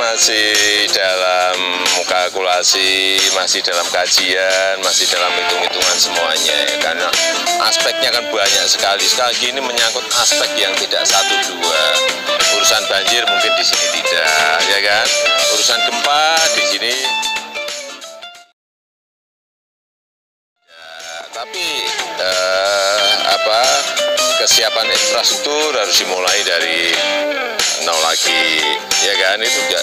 masih dalam kalkulasi, masih dalam kajian, masih dalam hitung-hitungan semuanya ya. Karena aspeknya kan banyak sekali. Sekali lagi ini menyangkut aspek yang tidak satu dua. Urusan banjir mungkin di sini tidak, ya kan? Urusan gempa di sini. Ya, tapi kesiapan infrastruktur harus dimulai dari nol lagi, ya kan? Itu juga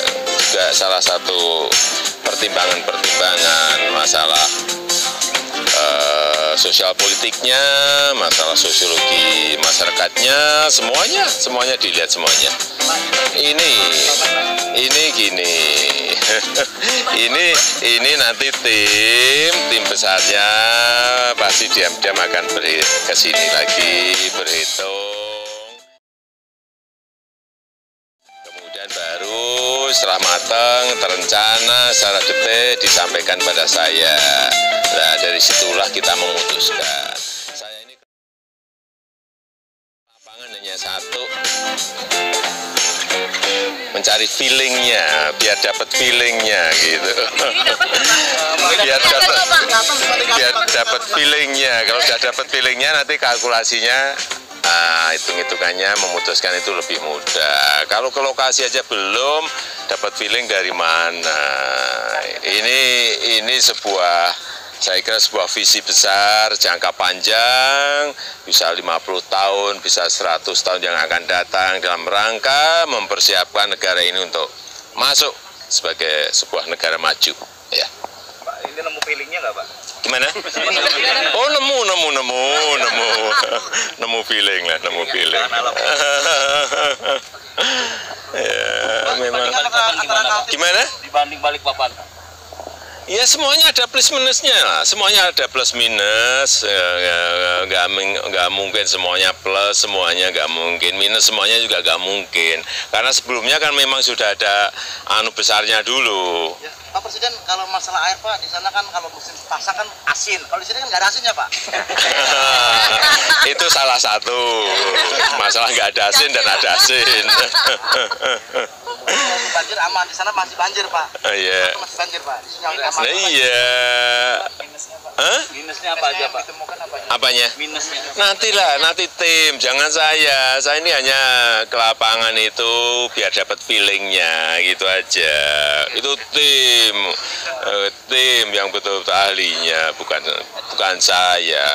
salah satu pertimbangan masalah sosial politiknya, masalah sosiologi masyarakatnya, semuanya dilihat semuanya. Ini gini, ini nanti tim besarnya pasti diam-diam akan ke sini lagi berhitung. Kemudian baru setelah matang, terencana secara detail disampaikan pada saya. Nah, dari situlah kita memutuskan. Saya ini lapangan hanya satu, mencari feelingnya, biar dapat feelingnya gitu. biar dapat feelingnya. Kalau sudah dapat feelingnya, nanti kalkulasinya, hitung-hitungannya memutuskan itu lebih mudah. Kalau ke lokasi aja belum dapat feeling dari mana. Ini saya kira sebuah visi besar, jangka panjang, bisa 50 tahun, bisa 100 tahun yang akan datang dalam rangka mempersiapkan negara ini untuk masuk sebagai sebuah negara maju. Ya. Pak, ini nemu feelingnya nggak, Pak? Gimana? Oh, nemu feeling lah, nemu feeling. Ya, memang. Gimana? Dibanding Balikpapan. Ya semuanya ada plus minusnya lah, semuanya ada plus minus, nggak mungkin semuanya plus, semuanya nggak mungkin minus, semuanya juga nggak mungkin. Karena sebelumnya kan memang sudah ada besarnya dulu. Ya, Pak Presiden, kalau masalah air Pak, di sana kan kalau musim pasang kan asin, kalau di sini kan nggak ada asinnya Pak. Itu salah satu, masalah nggak ada asin dan ada asin. Banjir aman, di sana masih banjir Pak. Iya. Masih banjir Pak. Di sini aman. Iya. Minusnya apa aja Pak? Apanya? Minusnya. Nanti tim, jangan saya. Saya ini hanya ke lapangan itu biar dapat feelingnya, gitu aja. Itu tim yang betul-betul ahlinya, bukan saya.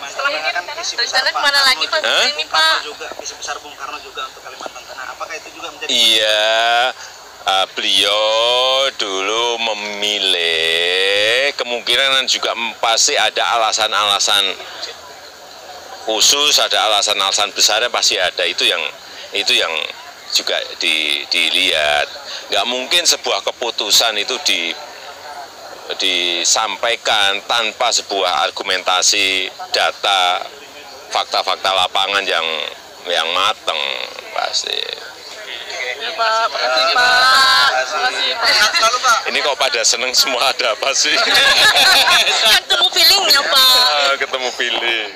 Setelah ini rencana kemana lagi Pak? Ini Pak. Juga visi besar Bung Karno juga untuk Kalimantan Tengah. Apakah itu juga menjadi? Iya, beliau dulu memilih, kemungkinan juga pasti ada alasan-alasan khusus, ada alasan-alasan besarnya pasti ada. Itu yang juga dilihat. Nggak mungkin sebuah keputusan itu disampaikan tanpa sebuah argumentasi, data, fakta-fakta lapangan yang matang pasti. Ya Pak, makasih Pak. Makasih Pak. Ini kok pada seneng semua, ada apa sih? Ketemu feelingnya Pak. Ketemu feeling.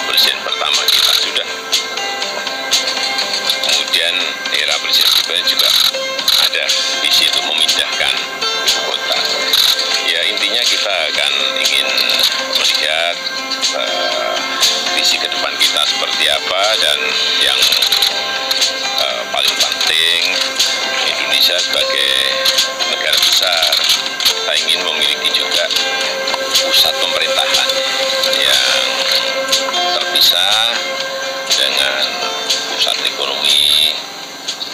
Presiden pertama kita sudah, kemudian era presiden juga ada visi untuk memindahkan ibu kota. Ya intinya kita akan ingin melihat visi ke depan kita seperti apa, dan yang paling penting Indonesia sebagai negara besar, kita ingin memiliki juga pusat pemerintahan yang terpisah dengan pusat ekonomi,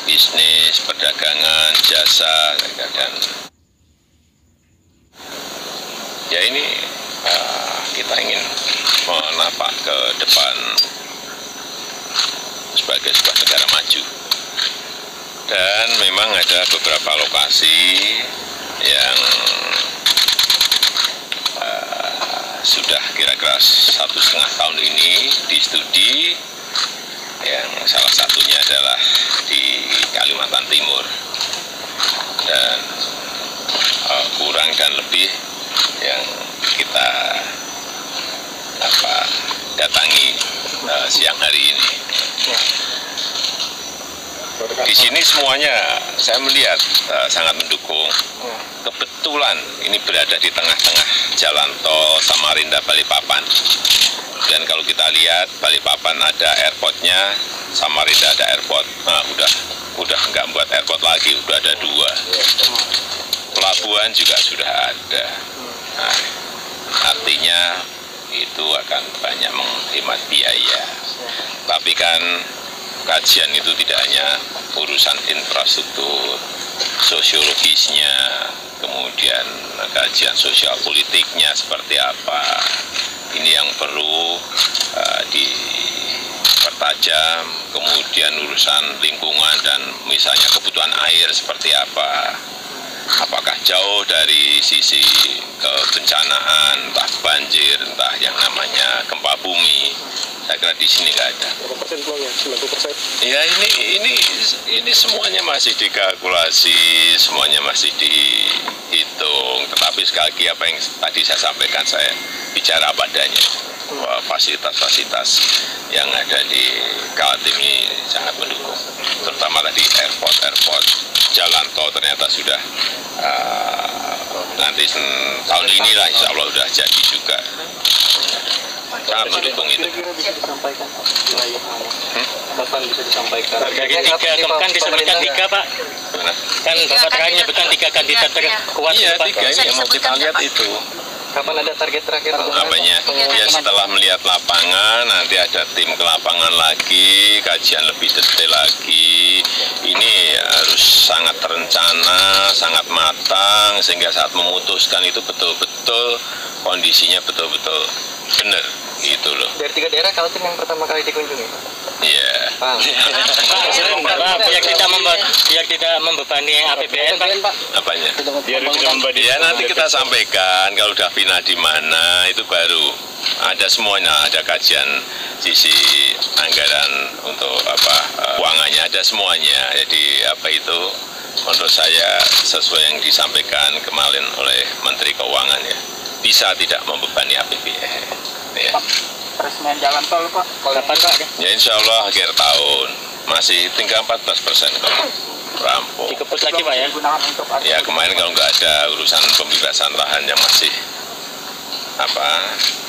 bisnis, perdagangan, jasa, dan ya ini kita ingin menapak ke depan sebagai sebuah negara maju. Dan memang ada beberapa lokasi yang sudah kira-kira 1,5 tahun ini di studi, yang salah satunya adalah di Kalimantan Timur, dan kurang dan lebih yang kita datangi siang hari ini. Di sini semuanya saya melihat sangat mendukung. Kebetulan ini berada di tengah-tengah jalan tol Samarinda Balikpapan. Dan kalau kita lihat Balikpapan ada airportnya, Samarinda ada airport. Nah, udah nggak buat airport lagi, udah ada 2. Pelabuhan juga sudah ada. Nah, artinya itu akan banyak menghemat biaya. Tapi kan kajian itu tidak hanya urusan infrastruktur, sosiologisnya, kemudian kajian sosial politiknya seperti apa. Ini yang perlu dipertajam, kemudian urusan lingkungan dan misalnya kebutuhan air seperti apa. Apakah jauh dari sisi kebencanaan, entah banjir, entah yang namanya gempa bumi. Saya kira di sini nggak ada. Berapa persen peluangnya? 90%? Ya ini semuanya masih dikalkulasi, semuanya masih dihitung. Tetapi sekali lagi apa yang tadi saya sampaikan, saya bicara padanya. Fasilitas-fasilitas yang ada di Kaltim ini sangat mendukung. Terutama tadi airport, jalan tol ternyata sudah nanti tahun inilah insya Allah sudah jadi juga. Sangat mendukung itu. Kira-kira bisa disampaikan kapan bisa disampaikan? Kan disebutkan 3 Pak. Mana? Kan Bapak terakhir menyebutkan 3 kandidat terkuat. Iya, Pak. 3 ini yang mau kita lihat itu. Kapan ada target terakhir? Apanya? Ya setelah melihat lapangan, nanti ada tim ke lapangan lagi, kajian lebih detail lagi. Ini harus sangat terencana, sangat matang, sehingga saat memutuskan itu betul-betul kondisinya betul-betul benar, gitu loh. Dari 3 daerah Kaltim yang pertama kali dikunjungi? Iya. Pak, biar tidak membebani APBN Pak. Apanya? Biar tidak membebani. Ya nanti kita sampaikan kalau udah final di mana itu baru ada semuanya, ada kajian sisi anggaran untuk keuangannya, ada semuanya. Jadi menurut saya sesuai yang disampaikan kemarin oleh Menteri Keuangan, ya, bisa tidak membebani APBN. Ya. peresmian jalan tol Pak, Kapan Pak? Ya insya Allah akhir tahun, masih tinggal 14% kok rampung. Dikepus lagi Pak ya? digunakan untuk Ya kemarin kalau nggak ada urusan pembebasan lahan yang masih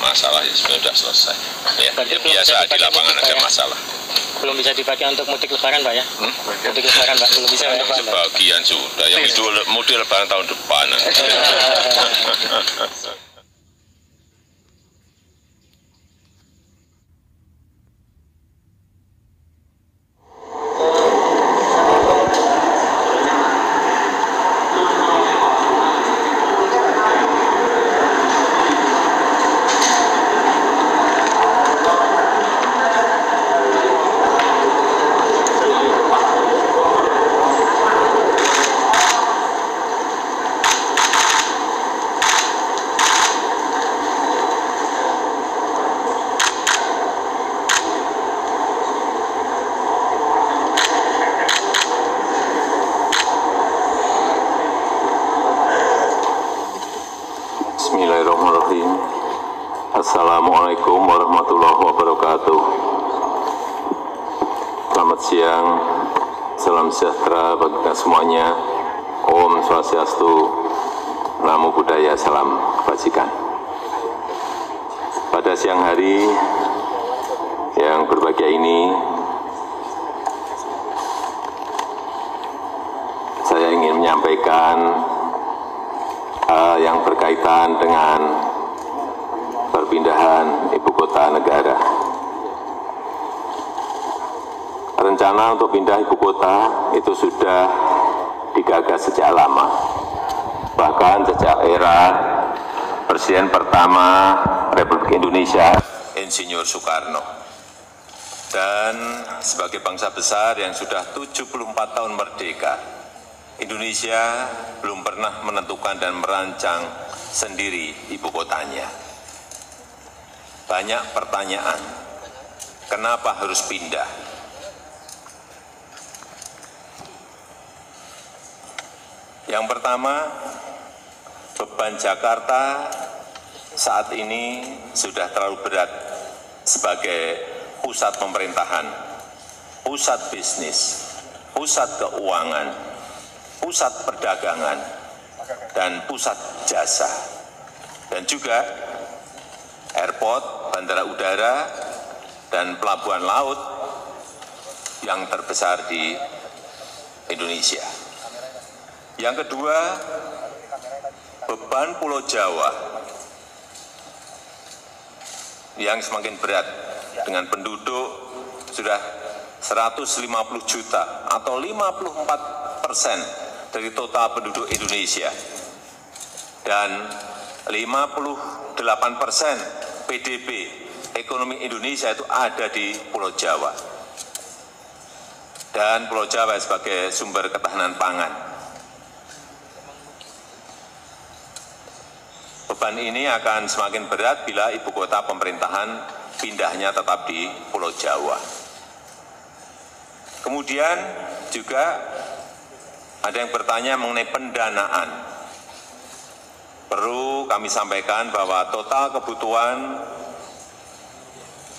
masalah, ya sudah selesai. Ya biasa di lapangan ada masalah. Belum bisa dipakai untuk mudik lebaran Pak ya? Mudik lebaran Pak, belum bisa ya Pak? Sebagian sudah, yang itu mudik lebaran tahun depan. Bismillahirrahmanirrahim. Assalamualaikum warahmatullahi wabarakatuh. Selamat siang, salam sejahtera bagi kita semuanya. Om Swastiastu, Namo Buddhaya, salam kebajikan. Pada siang hari yang berbahagia ini, saya ingin menyampaikan yang berkaitan dengan perpindahan ibu kota negara. Rencana untuk pindah ibu kota itu sudah digagas sejak lama, bahkan sejak era Presiden pertama Republik Indonesia, Insinyur Soekarno. Dan sebagai bangsa besar yang sudah 74 tahun merdeka, Indonesia belum pernah menentukan dan merancang sendiri ibu kotanya. Banyak pertanyaan, kenapa harus pindah? Yang pertama, beban Jakarta saat ini sudah terlalu berat sebagai pusat pemerintahan, pusat bisnis, pusat keuangan, pusat perdagangan, dan pusat jasa. Dan juga airport, bandara udara, dan pelabuhan laut yang terbesar di Indonesia. Yang kedua, beban Pulau Jawa yang semakin berat dengan penduduk sudah 150 juta atau 54% dari total penduduk Indonesia dan 58% PDB ekonomi Indonesia itu ada di Pulau Jawa, dan Pulau Jawa sebagai sumber ketahanan pangan. Beban ini akan semakin berat bila ibu kota pemerintahan pindahnya tetap di Pulau Jawa. Kemudian juga ada yang bertanya mengenai pendanaan. Perlu kami sampaikan bahwa total kebutuhan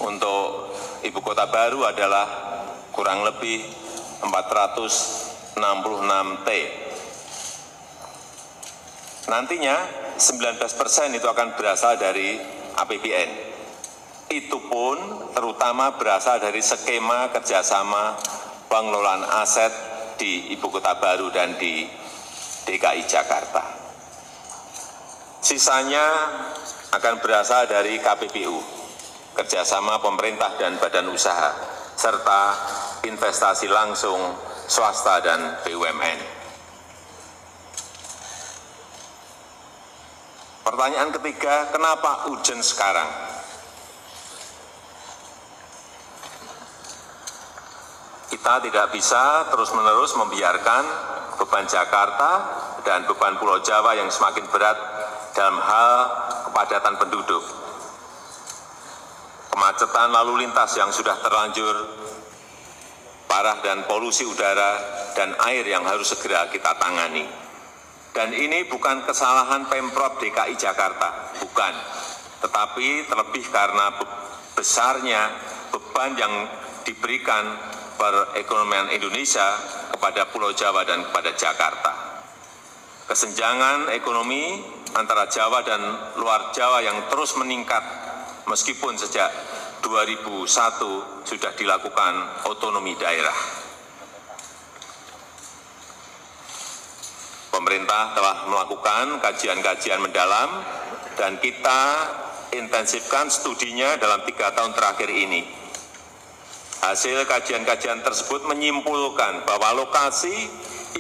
untuk ibu kota baru adalah kurang lebih 466 T. Nantinya 19% itu akan berasal dari APBN. Itu pun terutama berasal dari skema kerjasama pengelolaan aset di ibu kota baru dan di DKI Jakarta. Sisanya akan berasal dari KPBU, kerjasama pemerintah dan badan usaha, serta investasi langsung swasta dan BUMN. Pertanyaan ketiga, kenapa urgent sekarang? Kita tidak bisa terus-menerus membiarkan beban Jakarta dan beban Pulau Jawa yang semakin berat dalam hal kepadatan penduduk, kemacetan lalu lintas yang sudah terlanjur parah, dan polusi udara dan air yang harus segera kita tangani. Dan ini bukan kesalahan Pemprov DKI Jakarta, bukan, tetapi terlebih karena besarnya beban yang diberikan perekonomian Indonesia kepada Pulau Jawa dan kepada Jakarta. Kesenjangan ekonomi antara Jawa dan luar Jawa yang terus meningkat meskipun sejak 2001 sudah dilakukan otonomi daerah. Pemerintah telah melakukan kajian-kajian mendalam dan kita intensifkan studinya dalam 3 tahun terakhir ini. Hasil kajian-kajian tersebut menyimpulkan bahwa lokasi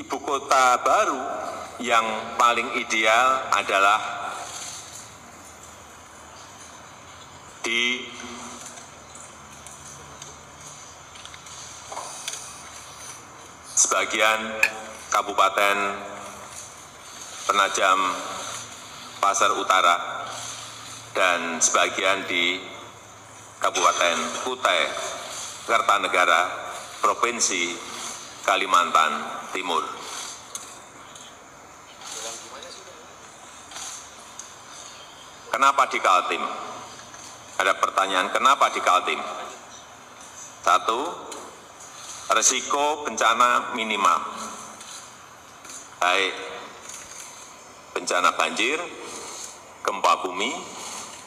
ibu kota baru yang paling ideal adalah di sebagian Kabupaten Penajam Pasar Utara dan sebagian di Kabupaten Kutai Kartanegara, Provinsi Kalimantan Timur. Kenapa di Kaltim? Ada pertanyaan, kenapa di Kaltim? Satu, risiko bencana minimal, baik bencana banjir, gempa bumi,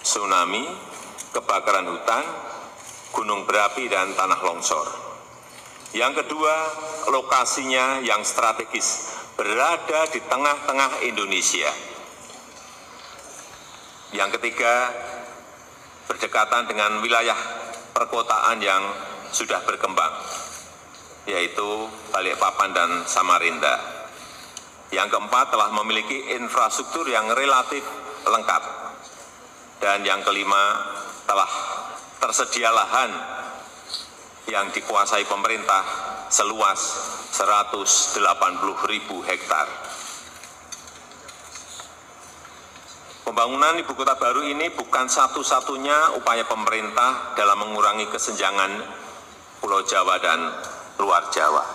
tsunami, kebakaran hutan, gunung berapi, dan tanah longsor. Yang kedua, lokasinya yang strategis, berada di tengah-tengah Indonesia. Yang ketiga, berdekatan dengan wilayah perkotaan yang sudah berkembang, yaitu Balikpapan dan Samarinda. Yang keempat, telah memiliki infrastruktur yang relatif lengkap. Dan yang kelima, telah tersedia lahan yang dikuasai pemerintah seluas 180.000 hektar. Pembangunan ibu kota baru ini bukan satu-satunya upaya pemerintah dalam mengurangi kesenjangan Pulau Jawa dan luar Jawa.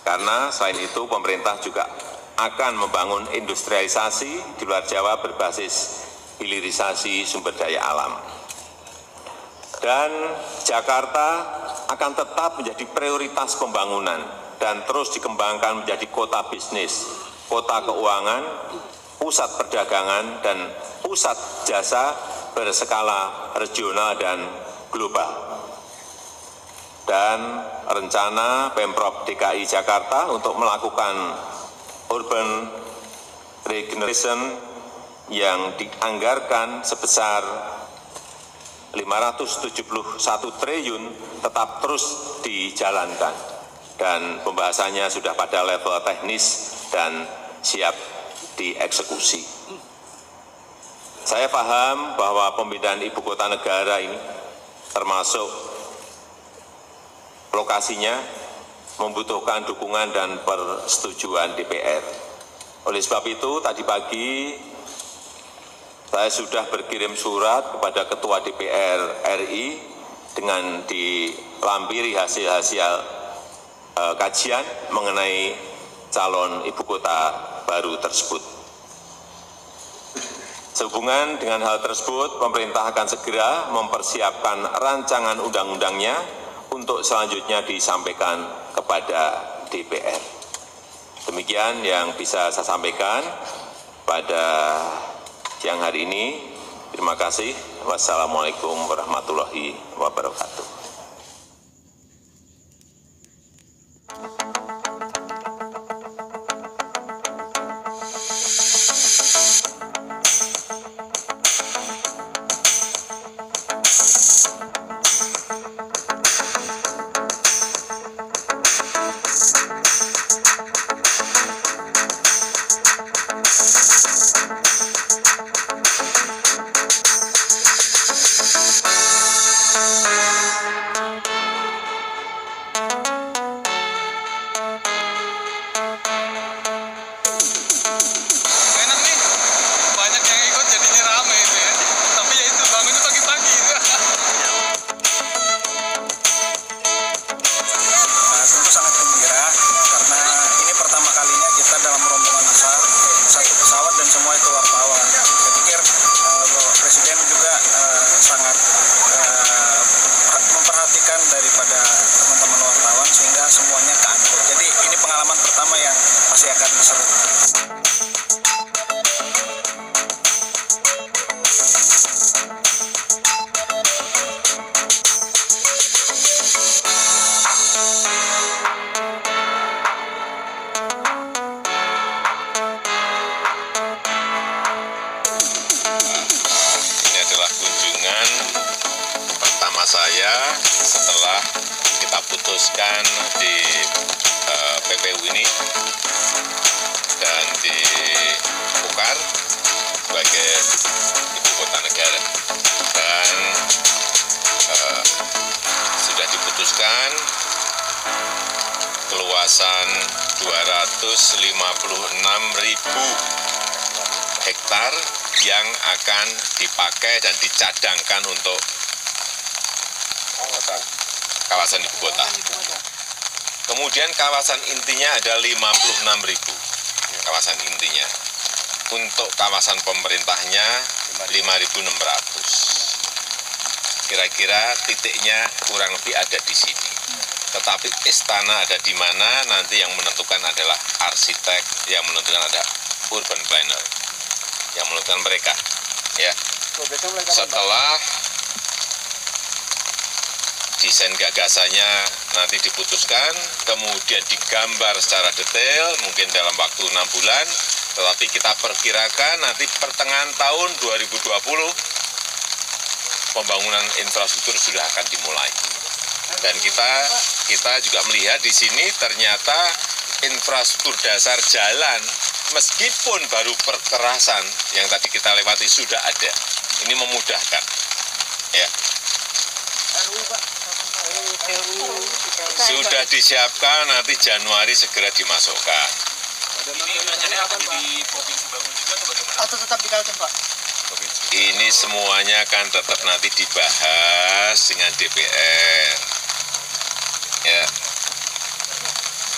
Karena selain itu pemerintah juga akan membangun industrialisasi di luar Jawa berbasis hilirisasi sumber daya alam. Dan Jakarta akan tetap menjadi prioritas pembangunan dan terus dikembangkan menjadi kota bisnis, kota keuangan, pusat perdagangan, dan pusat jasa berskala regional dan global. Dan rencana Pemprov DKI Jakarta untuk melakukan urban regeneration yang dianggarkan sebesar 571 triliun tetap terus dijalankan dan pembahasannya sudah pada level teknis dan siap dieksekusi. Saya paham bahwa pemindahan ibu kota negara ini termasuk lokasinya membutuhkan dukungan dan persetujuan DPR. Oleh sebab itu tadi pagi saya sudah berkirim surat kepada Ketua DPR RI dengan dilampiri hasil-hasil kajian mengenai calon ibu kota baru tersebut. Sehubungan dengan hal tersebut, pemerintah akan segera mempersiapkan rancangan undang-undangnya untuk selanjutnya disampaikan kepada DPR. Demikian yang bisa saya sampaikan pada siang hari ini. Terima kasih. Wassalamualaikum warahmatullahi wabarakatuh. Saya setelah kita putuskan di PPU ini dan dibukar sebagai ibu kota negara, dan sudah diputuskan luasan 256.000 hektar yang akan dipakai dan dicadangkan untuk kawasan ibu kota. Kemudian kawasan intinya ada 56.000 kawasan intinya. Untuk kawasan pemerintahnya 5.600. Kira-kira titiknya kurang lebih ada di sini. Tetapi istana ada di mana, nanti yang menentukan adalah arsitek, yang menentukan ada urban planner, yang menentukan mereka. Ya. Setelah desain gagasannya nanti diputuskan, kemudian digambar secara detail, mungkin dalam waktu 6 bulan, tetapi kita perkirakan nanti pertengahan tahun 2020, pembangunan infrastruktur sudah akan dimulai. Dan kita juga melihat di sini ternyata infrastruktur dasar jalan, meskipun baru perkerasan yang tadi kita lewati sudah ada. Ini memudahkan. Ya. Sudah disiapkan, nanti Januari segera dimasukkan. Ini rencananya akan di Provinsi Bangun juga atau bagaimana? Atau tetap di Kaltim, Pak? Ini semuanya kan tetap nanti dibahas dengan DPR. Ya,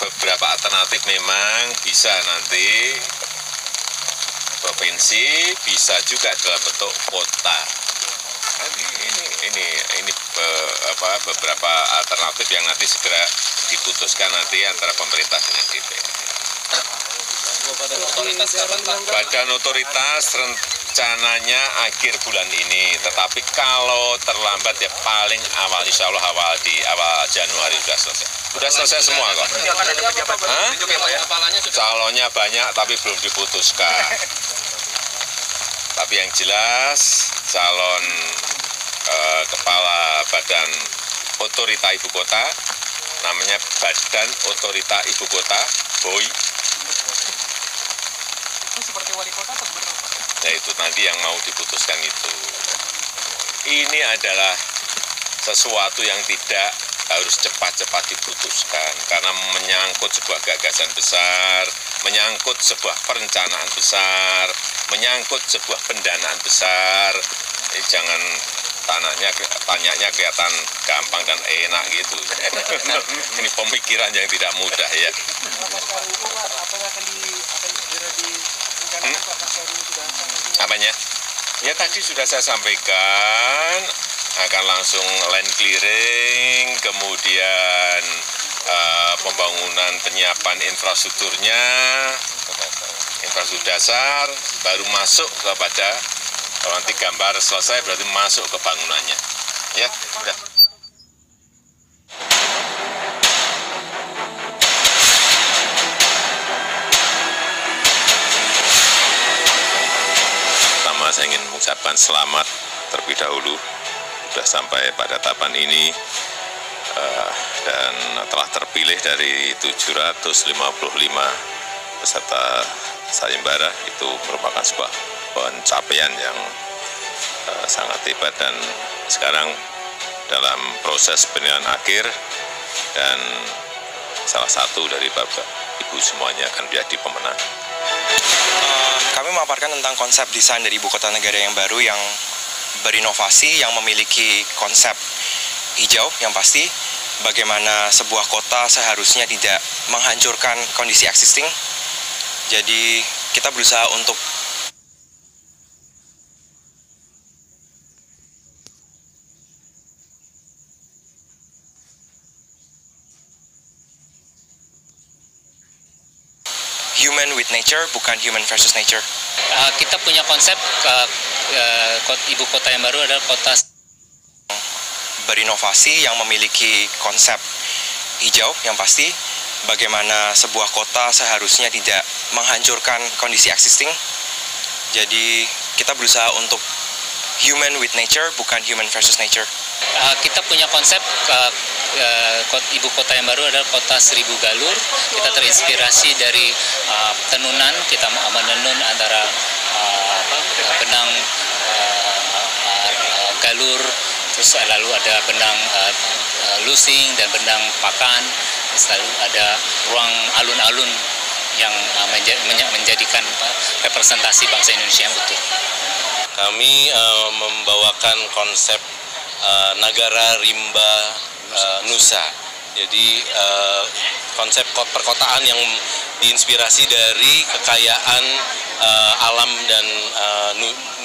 beberapa alternatif memang bisa nanti provinsi, bisa juga dalam bentuk kota. Ini beberapa alternatif yang nanti segera diputuskan nanti antara pemerintah dengan DPR. Badan otoritas rencananya akhir bulan ini, tetapi kalau terlambat ya paling awal, insya Allah awal Januari sudah selesai. Sudah selesai semua kok. Calonnya banyak tapi belum diputuskan. Tapi yang jelas calon kepala Badan Otorita Ibu Kota namanya Badan Otorita Ibu Kota, BOI. Seperti wali kota atau gubernur? Nah itu nanti yang mau diputuskan itu. Ini adalah sesuatu yang tidak harus cepat-cepat diputuskan karena menyangkut sebuah gagasan besar, menyangkut sebuah perencanaan besar, menyangkut sebuah pendanaan besar. Jangan tanyanya kelihatan gampang dan enak gitu. Ini pemikiran yang tidak mudah ya. Apanya? Ya tadi sudah saya sampaikan akan langsung land clearing, kemudian pembangunan penyiapan infrastrukturnya, infrastruktur dasar, baru masuk kepada kalau nanti gambar selesai berarti masuk ke bangunannya. Ya, sudah. Pertama saya ingin mengucapkan selamat terlebih dahulu sudah sampai pada tahapan ini dan telah terpilih dari 755 peserta sayembara. Itu merupakan sebuah pencapaian yang sangat hebat dan sekarang dalam proses penilaian akhir dan salah satu dari Bapak Ibu semuanya akan menjadi pemenang. Kami memaparkan tentang konsep desain dari ibu kota negara yang baru yang berinovasi, yang memiliki konsep hijau yang pasti, bagaimana sebuah kota seharusnya tidak menghancurkan kondisi existing. Jadi kita berusaha untuk human with nature, bukan human versus nature. Kita punya konsep ibu kota yang baru adalah kota berinovasi yang memiliki konsep hijau yang pasti, bagaimana sebuah kota seharusnya tidak menghancurkan kondisi existing. Jadi kita berusaha untuk human with nature, bukan human versus nature. Kita punya konsep ibu kota yang baru adalah kota seribu galur. Kita terinspirasi dari tenunan, kita menenun antara benang galur, terus lalu ada benang lusing dan benang pakan, selalu ada ruang alun-alun yang menjadikan representasi bangsa Indonesia yang utuh. Kami membawakan konsep Nagara Rimba Nusa. Jadi konsep perkotaan yang diinspirasi dari kekayaan alam dan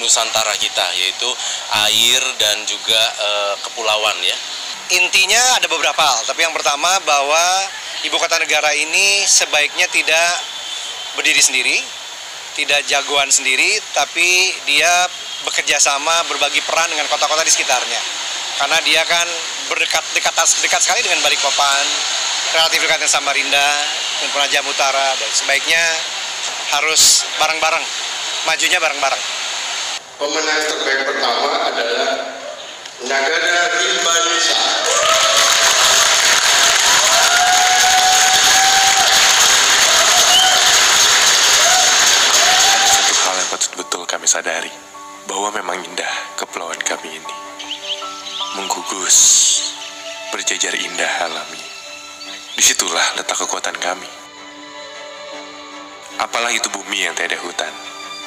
Nusantara kita, yaitu air dan juga kepulauan ya. Intinya ada beberapa hal, tapi yang pertama bahwa ibu kota negara ini sebaiknya tidak berdiri sendiri, tidak jagoan sendiri, tapi dia bekerja sama, berbagi peran dengan kota-kota di sekitarnya. Karena dia kan dekat sekali dengan Balikpapan, relatif dekat dengan Samarinda, dan Penajam Utara, dan sebaiknya harus bareng-bareng, majunya bareng-bareng. Pemenang terbaik pertama adalah Nagara Rimba Nusa. Ada satu hal yang betul-betul kami sadari, bahwa memang indah kepulauan kami ini. Menggugus, berjajar indah alami. Disitulah letak kekuatan kami. Apalah itu bumi yang tiada hutan,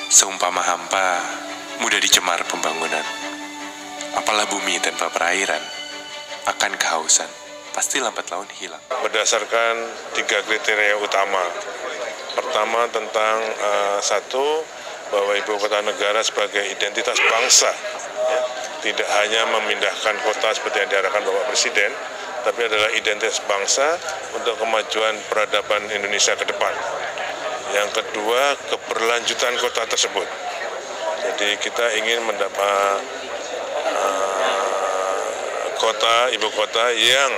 seumpama hampa, mudah dicemar pembangunan. Apalah bumi tanpa perairan, akan kehausan, pasti lambat laun hilang. Berdasarkan 3 kriteria utama. Pertama tentang satu, bahwa ibu kota negara sebagai identitas bangsa, ya, tidak hanya memindahkan kota seperti yang diarahkan Bapak Presiden, tapi adalah identitas bangsa untuk kemajuan peradaban Indonesia ke depan. Yang kedua, keberlanjutan kota tersebut. Jadi kita ingin mendapat ibu kota yang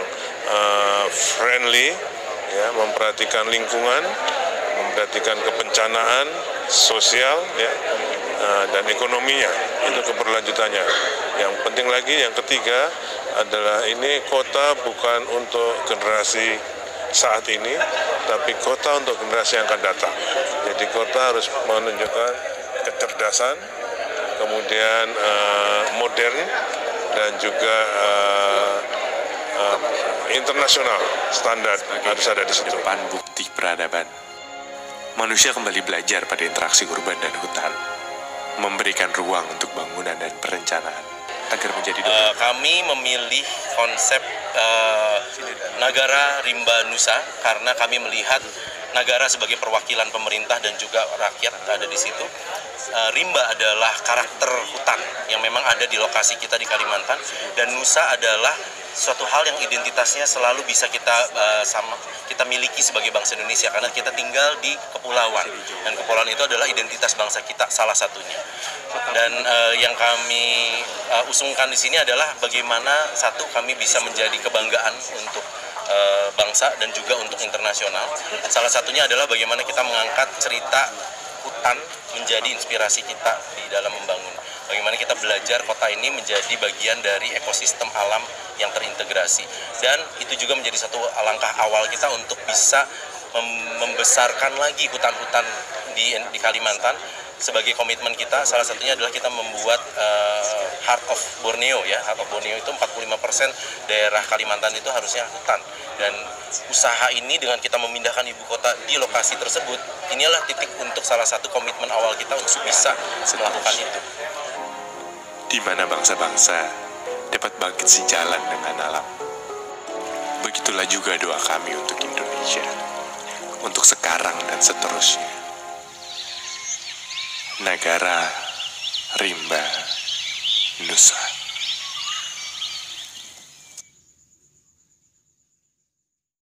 friendly, ya, memperhatikan lingkungan, memperhatikan kebencanaan sosial, ya, dan ekonominya, itu keberlanjutannya. Yang penting lagi, yang ketiga adalah ini kota bukan untuk generasi saat ini, tapi kota untuk generasi yang akan datang. Jadi kota harus menunjukkan kecerdasan, kemudian modern, dan juga internasional standar harus ada di situ. Depan bukti peradaban. Manusia kembali belajar pada interaksi urban dan hutan, memberikan ruang untuk bangunan dan perencanaan agar menjadi kami memilih konsep Nagara Rimba Nusa karena kami melihat negara sebagai perwakilan pemerintah dan juga rakyat ada di situ. Rimba adalah karakter hutan yang memang ada di lokasi kita di Kalimantan, dan Nusa adalah suatu hal yang identitasnya selalu bisa kita miliki sebagai bangsa Indonesia karena kita tinggal di kepulauan, dan kepulauan itu adalah identitas bangsa kita salah satunya. Dan yang kami usungkan di sini adalah bagaimana satu kami bisa menjadi kebanggaan untuk bangsa dan juga untuk internasional. Salah satunya adalah bagaimana kita mengangkat cerita hutan menjadi inspirasi kita di dalam membangun. Bagaimana kita belajar kota ini menjadi bagian dari ekosistem alam yang terintegrasi. Dan itu juga menjadi satu langkah awal kita untuk bisa membesarkan lagi hutan-hutan di Kalimantan. Sebagai komitmen kita, salah satunya adalah kita membuat Heart of Borneo, ya. Heart of Borneo itu 45% daerah Kalimantan itu harusnya hutan. Dan usaha ini dengan kita memindahkan ibu kota di lokasi tersebut, inilah titik untuk salah satu komitmen awal kita untuk bisa melakukan itu. Di mana bangsa-bangsa dapat bangkit sejalan dengan alam. Begitulah juga doa kami untuk Indonesia, untuk sekarang dan seterusnya. Nagara Rimba Nusa.